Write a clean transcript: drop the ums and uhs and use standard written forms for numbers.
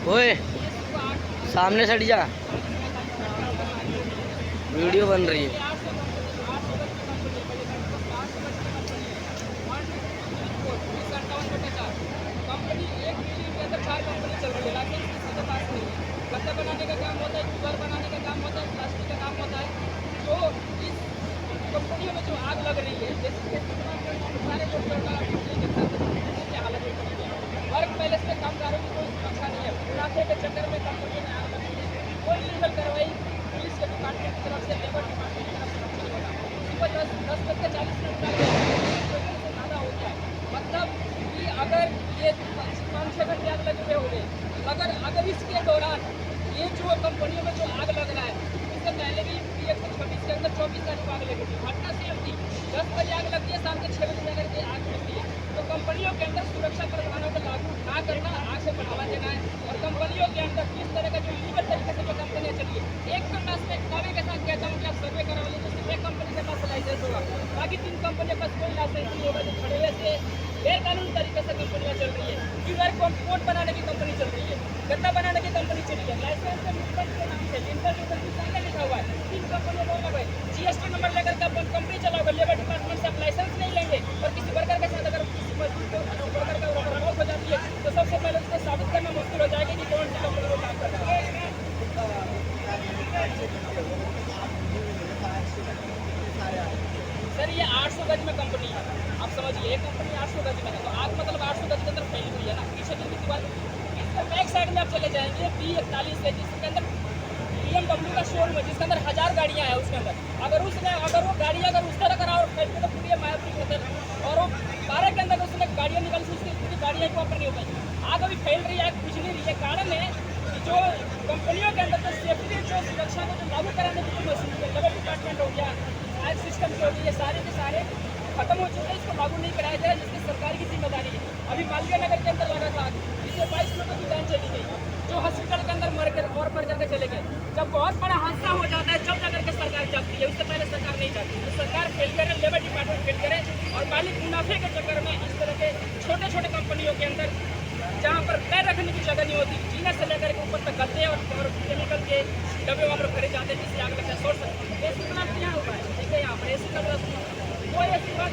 ओए सामने से हट जा, वीडियो बन रही है। कंपनी एक बिल्डिंग के अंदर 4 कंपनी चल रही है, लाइसेंस किसी के पास नहीं है। गत्ता बनाने का काम होता है, कूलर बनाने का काम होता है, प्लास्टिक का काम होता है। तो इस कंपनियों में जो आग लग रही है, जैसे सारे लोग क्या हालत है। वर्क पैलेस में कामगारों की कोई सुरक्षा नहीं है। मुनाफे के चक्कर में कंपनियों में आग लग रही है। कोई लीगल कार्रवाई पुलिस के डिपार्टमेंट की तरफ से, लेबर डिपार्टमेंट की तरफ से नहीं होगा। सुबह 10:40 से ज़्यादा हो गया है। मतलब कि अगर ये 5-6 घंटे आग लगे हुए हो गए, अगर इसके दौरान ये जो कंपनियों में जो आग लग रहा है, इससे पहले भी 126 के अंदर 24 तारीख को आग लगी थी। घटना सेम थी, 10 बजे आग लगती है, शाम के 6 बजे जाकर के आग लगती है। तो कंपनियों के अंदर सुरक्षा प्रावधानों को लागू ना करना, आग से बढ़ावा देना है। और कंपनियों के अंदर किस तरह का जो लीगल तरीके से जो कंपनियाँ चलिए, एक तो मैं दावे के साथ कहता हूँ कि आप सर्वे करा लीजिए, सिर्फ एक कंपनी के पास लाइसेंस होगा, बाकी 3 कंपनियों के पास कोई लाइसेंस नहीं होगा। जो खड़े हुए से गैर कानूनी तरीके से कंपनियां चल रही है। क्यूआर कोड बनाने की कंपनी चल रही है, गत्ता बनाने की कंपनी चल रही है। लाइसेंस से मूवमेंट के नाम से जिन पर सामने लिखा हुआ है, 3 कंपनियों को लगे जीएसटी नंबर लेकर के अपन कंपनी चलाओगे, लेबर डिपार्टमेंट से आप लाइसेंस नहीं लेंगे और किसी वर्कर के साथ अगर किसी मजदूर को वर्कर का मौत हो जाती है तो सबसे पहले उसको साबित करना मुश्किल हो जाएगा कि कौन सी कंपनी को काम कर रहा है। सर ये 800 गज में कंपनी है, आप समझिए एक कंपनी 800 गज में है, तो आग मतलब 800 गज के अंदर फैली हुई है ना। पीछे की दीवार, इसके बैक साइड में आप चले जाएंगे, B41 है, जिसके अंदर BMW का शोरूम है, जिसके अंदर 1000 गाड़ियाँ हैं। उसके अंदर अगर वो गाड़ी अगर उस तरह करा और फैलती तो पूरी मायापुरी होते, और वो 12 के अंदर उसने गाड़ियाँ निकल सी, उसकी पूरी गाड़ियाँ को नहीं हो पाई। आग अभी फैल रही है, कुछ नहीं रही है। कारण है कि जो कंपनियों के अंदर जो सेफ्टी जो सुरक्षा को जो लागू कराने की जो मशीन है, लेबर डिपार्टमेंट हो गया, फायर सिस्टम जो होगी, ये सारे के सारे खत्म हो चुके हैं। इसको लागू नहीं कराया जाए, जिसकी सरकार की जिम्मेदारी है। अभी मालवीय नगर के अंदर लगा था, इससे 22 लोगों की जान चली गई, जो हॉस्पिटल के अंदर मर करके चले गए। जब बहुत बड़ा हादसा हो जाता है, जब जाकर के सरकार जाती है, उससे पहले सरकार नहीं जाती। तो सरकार फेल करे, लेबर डिपार्टमेंट फेल करे, और मालिक मुनाफे के चक्कर में इस तरह के छोटे छोटे कंपनियों के अंदर जहाँ पर पैर रखने की जगह नहीं होती, जीना से लेकर के ऊपर तक गद्दे और केमिकल के डब्बे वहाँ पर भरे जाते हैं, जिससे आग लगता है। सोच सकते हैं एसी प्लांट यहाँ हुआ है, ठीक है, यहाँ पर एसी का कोई ऐसी बात